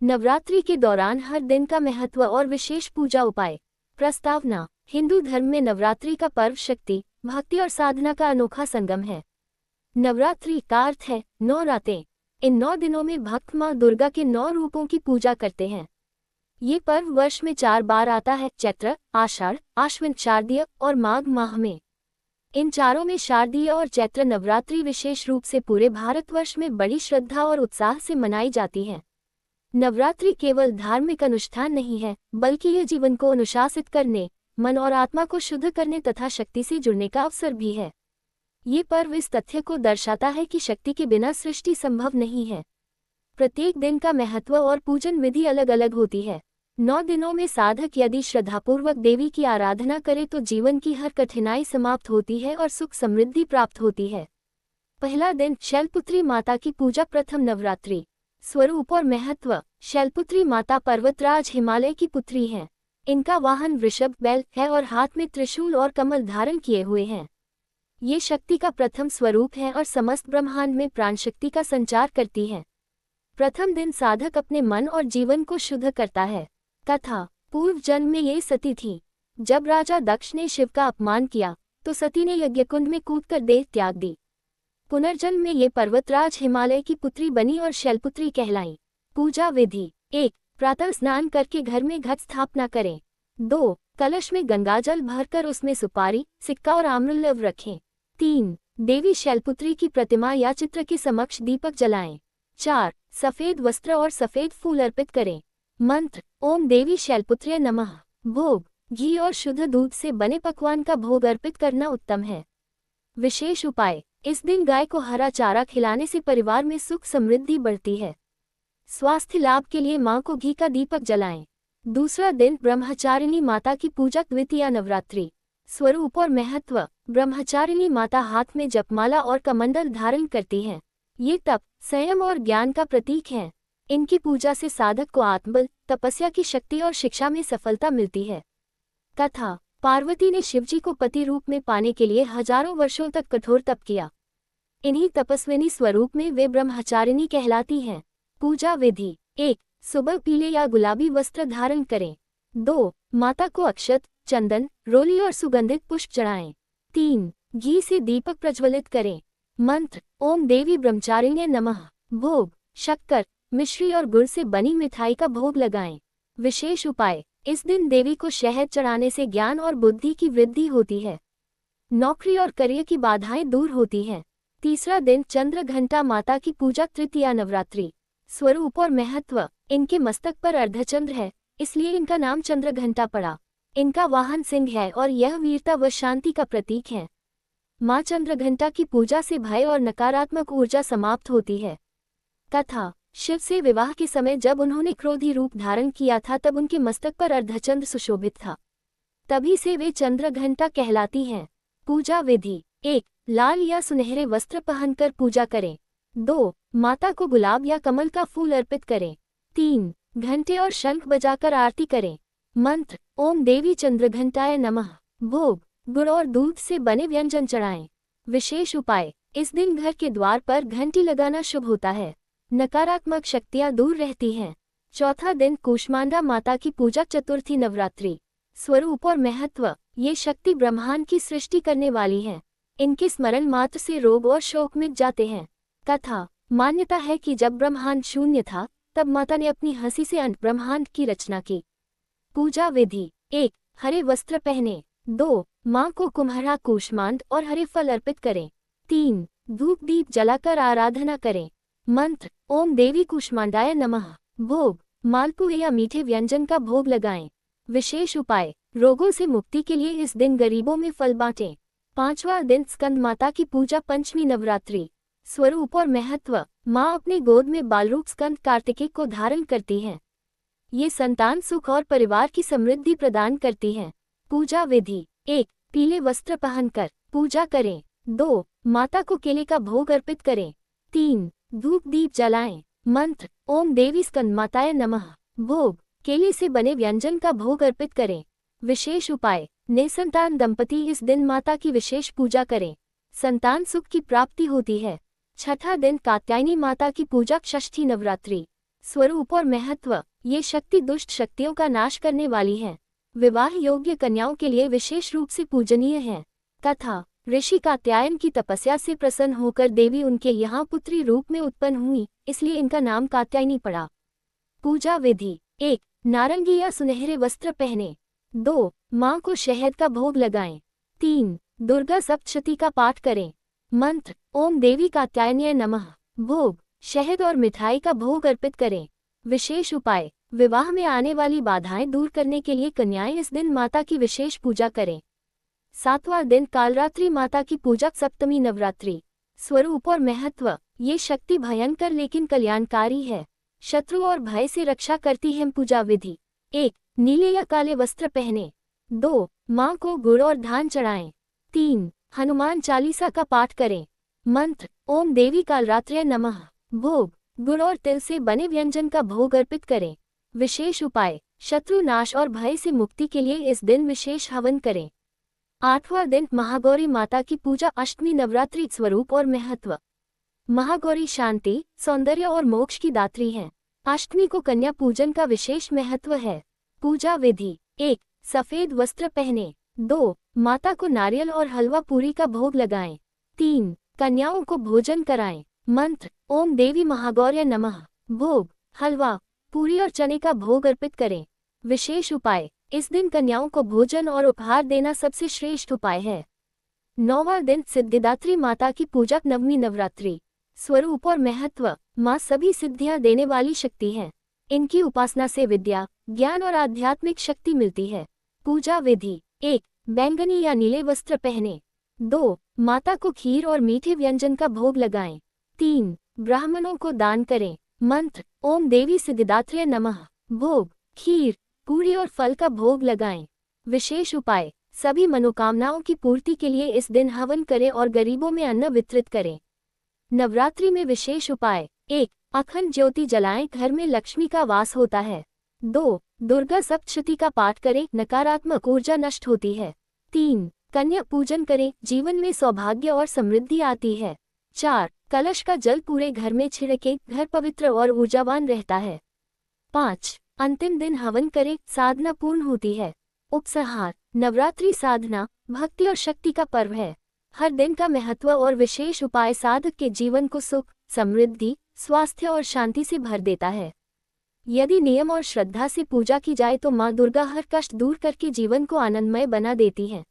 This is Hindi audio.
नवरात्रि के दौरान हर दिन का महत्व और विशेष पूजा उपाय। प्रस्तावना। हिंदू धर्म में नवरात्रि का पर्व शक्ति, भक्ति और साधना का अनोखा संगम है। नवरात्रि का अर्थ है 9 रातें। इन 9 दिनों में भक्त माँ दुर्गा के 9 रूपों की पूजा करते हैं। ये पर्व वर्ष में 4 बार आता है, चैत्र, आषाढ़, आश्विन, शारदीय और माघ माह में। इन चारों में शारदीय और चैत्र नवरात्रि विशेष रूप से पूरे भारतवर्ष में बड़ी श्रद्धा और उत्साह से मनाई जाती है। नवरात्रि केवल धार्मिक अनुष्ठान नहीं है, बल्कि यह जीवन को अनुशासित करने, मन और आत्मा को शुद्ध करने तथा शक्ति से जुड़ने का अवसर भी है। ये पर्व इस तथ्य को दर्शाता है कि शक्ति के बिना सृष्टि संभव नहीं है। प्रत्येक दिन का महत्व और पूजन विधि अलग अलग होती है। 9 दिनों में साधक यदि श्रद्धापूर्वक देवी की आराधना करे तो जीवन की हर कठिनाई समाप्त होती है और सुख समृद्धि प्राप्त होती है। पहला दिन शैलपुत्री माता की पूजा। प्रथम नवरात्रि। स्वरूप और महत्व। शैलपुत्री माता पर्वतराज हिमालय की पुत्री हैं। इनका वाहन वृषभ बैल है और हाथ में त्रिशूल और कमल धारण किए हुए हैं। ये शक्ति का प्रथम स्वरूप है और समस्त ब्रह्मांड में प्राण शक्ति का संचार करती है। प्रथम दिन साधक अपने मन और जीवन को शुद्ध करता है। कथा। पूर्व जन्म में ये सती थी। जब राजा दक्ष ने शिव का अपमान किया तो सती ने यज्ञकुंड में कूदकर देह त्याग दी। पुनर्जन्म में ये पर्वतराज हिमालय की पुत्री बनी और शैलपुत्री कहलाई। पूजा विधि। 1. प्रातः स्नान करके घर में घट स्थापना करें। 2. कलश में गंगाजल भरकर उसमें सुपारी, सिक्का और आम्रलव रखें। 3. देवी शैलपुत्री की प्रतिमा या चित्र के समक्ष दीपक जलाएं। 4. सफेद वस्त्र और सफेद फूल अर्पित करें। मंत्र। ओम देवी शैलपुत्र्यै नमः। भोग। घी और शुद्ध दूध से बने पकवान का भोग अर्पित करना उत्तम है। विशेष उपाय। इस दिन गाय को हरा चारा खिलाने से परिवार में सुख समृद्धि बढ़ती है। स्वास्थ्य लाभ के लिए मां को घी का दीपक जलाएं। दूसरा दिन ब्रह्मचारिणी माता की पूजा। द्वितीया नवरात्रि। स्वरूप और महत्व। ब्रह्मचारिणी माता हाथ में जपमाला और कमंडल धारण करती हैं। ये तप, संयम और ज्ञान का प्रतीक हैं। इनकी पूजा से साधक को आत्मबल, तपस्या की शक्ति और शिक्षा में सफलता मिलती है। कथा। पार्वती ने शिवजी को पति रूप में पाने के लिए हजारों वर्षों तक कठोर तप किया। इन्हीं तपस्विनी स्वरूप में वे ब्रह्मचारिणी कहलाती हैं। पूजा विधि। 1. सुबह पीले या गुलाबी वस्त्र धारण करें। 2. माता को अक्षत, चंदन, रोली और सुगंधित पुष्प चढ़ाएं। 3. घी से दीपक प्रज्वलित करें। मंत्र। ओम देवी ब्रह्मचारिण्यै नमः। भोग। शक्कर, मिश्री और गुड़ से बनी मिठाई का भोग लगाएं। विशेष उपाय। इस दिन देवी को शहद चढ़ाने से ज्ञान और बुद्धि की वृद्धि होती है। नौकरी और करियर की बाधाएं दूर होती हैं। तीसरा दिन चंद्र घंटा माता की पूजा। तृतीया नवरात्रि। स्वरूप और महत्व। इनके मस्तक पर अर्धचंद्र है, इसलिए इनका नाम चंद्र घंटा पड़ा। इनका वाहन सिंह है और यह वीरता व शांति का प्रतीक है। मां चंद्रघंटा की पूजा से भय और नकारात्मक ऊर्जा समाप्त होती है। कथा। शिव से विवाह के समय जब उन्होंने क्रोधी रूप धारण किया था तब उनके मस्तक पर अर्धचंद्र सुशोभित था। तभी से वे चंद्रघंटा कहलाती हैं। पूजा विधि। 1. लाल या सुनहरे वस्त्र पहनकर पूजा करें। 2. माता को गुलाब या कमल का फूल अर्पित करें। 3. घंटे और शंख बजाकर आरती करें। मंत्र। ओम देवी चंद्रघंटाय नमः। भोग। गुड़ और दूध से बने व्यंजन चढ़ाएं। विशेष उपाय। इस दिन घर के द्वार पर घंटी लगाना शुभ होता है। नकारात्मक शक्तियां दूर रहती हैं। चौथा दिन कूष्मांडा माता की पूजा। चतुर्थी नवरात्रि। स्वरूप और महत्व। ये शक्ति ब्रह्मांड की सृष्टि करने वाली हैं। इनके स्मरण मात्र से रोग और शोक मिट जाते हैं। कथा। मान्यता है कि जब ब्रह्मांड शून्य था तब माता ने अपनी हंसी से अंत ब्रह्मांड की रचना की। पूजा विधि। 1. हरे वस्त्र पहने। 2. मां को कुम्हरा कूष्मांड और हरे फल अर्पित करें। 3. धूप दीप जलाकर आराधना करें। मंत्र। ओम देवी कूष्मांडाय नमः। भोग। मालपुए या मीठे व्यंजन का भोग लगाएं। विशेष उपाय। रोगों से मुक्ति के लिए इस दिन गरीबों में फल बांटें। पांचवा दिन स्कंद माता की पूजा। पंचमी नवरात्रि। स्वरूप और महत्व। मां अपने गोद में बालरूप स्कंद कार्तिकेय को धारण करती हैं। ये संतान सुख और परिवार की समृद्धि प्रदान करती हैं। पूजा विधि। 1. पीले वस्त्र पहनकर पूजा करें। 2. माता को केले का भोग अर्पित करें। 3. धूप दीप जलाएं। मंत्र। ओम देवी स्कंद माताय नमः। भोग। केले से बने व्यंजन का भोग अर्पित करें। विशेष उपाय। निसंतान दंपति इस दिन माता की विशेष पूजा करें। संतान सुख की प्राप्ति होती है। छठा दिन कात्यायनी माता की पूजा। षष्ठी नवरात्रि। स्वरूप और महत्व। ये शक्ति दुष्ट शक्तियों का नाश करने वाली है। विवाह योग्य कन्याओं के लिए विशेष रूप से पूजनीय है। कथा। ऋषि कात्यायन की तपस्या से प्रसन्न होकर देवी उनके यहाँ पुत्री रूप में उत्पन्न हुई, इसलिए इनका नाम कात्यायनी पड़ा। पूजा विधि। 1. नारंगी या सुनहरे वस्त्र पहने। 2. माँ को शहद का भोग लगाएं। 3. दुर्गा सप्तशती का पाठ करें। मंत्र: ओम देवी कात्यायन्यै नमः। भोग: शहद और मिठाई का भोग अर्पित करें। विशेष उपाय: विवाह में आने वाली बाधाएं दूर करने के लिए कन्याएं इस दिन माता की विशेष पूजा करें। 7वां दिन कालरात्रि माता की पूजा। सप्तमी नवरात्रि। स्वरूप और महत्व। ये शक्ति भयंकर लेकिन कल्याणकारी है। शत्रु और भय से रक्षा करती है। पूजा विधि: 1. नीले या काले वस्त्र पहने। 2. माँ को गुड़ और धान चढ़ाएं। 3. हनुमान चालीसा का पाठ करें। मंत्र: ओम देवी कालरात्र्यै नमः। भोग: गुड़ और तिल से बने व्यंजन का भोग अर्पित करें। विशेष उपाय: शत्रु नाश और भय से मुक्ति के लिए इस दिन विशेष हवन करें। 8वां दिन महागौरी माता की पूजा। अष्टमी नवरात्रि। स्वरूप और महत्व। महागौरी शांति, सौंदर्य और मोक्ष की दात्री हैं। अष्टमी को कन्या पूजन का विशेष महत्व है। पूजा विधि: 1. सफेद वस्त्र पहने। 2. माता को नारियल और हलवा पूरी का भोग लगाएं। 3. कन्याओं को भोजन कराएं। मंत्र: ओम देवी महागौर्य नमः। भोग: हलवा, पूरी और चने का भोग अर्पित करें। विशेष उपाय: इस दिन कन्याओं को भोजन और उपहार देना सबसे श्रेष्ठ उपाय है। 9वां दिन सिद्धिदात्री माता की पूजा। नवमी नवरात्रि। स्वरूप और महत्व। माँ सभी सिद्धियां देने वाली शक्ति है। इनकी उपासना से विद्या, ज्ञान और आध्यात्मिक शक्ति मिलती है। पूजा विधि: 1. बैंगनी या नीले वस्त्र पहने। 2. माता को खीर और मीठे व्यंजन का भोग लगाएं। 3. ब्राह्मणों को दान करें। मंत्र: ओम देवी सिद्धिदात्र्यै नमः। भोग: खीर, पूरी और फल का भोग लगाएं। विशेष उपाय: सभी मनोकामनाओं की पूर्ति के लिए इस दिन हवन करें और गरीबों में अन्न वितरित करें। नवरात्रि में विशेष उपाय: 1. अखंड ज्योति जलाएं, घर में लक्ष्मी का वास होता है। 2. दुर्गा सप्तशती का पाठ करें, नकारात्मक ऊर्जा नष्ट होती है। 3. कन्या पूजन करें, जीवन में सौभाग्य और समृद्धि आती है। 4. कलश का जल पूरे घर में छिड़के, घर पवित्र और ऊर्जावान रहता है। 5. अंतिम दिन हवन करें, साधना पूर्ण होती है। उपसंहार: नवरात्रि साधना, भक्ति और शक्ति का पर्व है। हर दिन का महत्व और विशेष उपाय साधक के जीवन को सुख, समृद्धि, स्वास्थ्य और शांति से भर देता है। यदि नियम और श्रद्धा से पूजा की जाए तो माँ दुर्गा हर कष्ट दूर करके जीवन को आनंदमय बना देती हैं।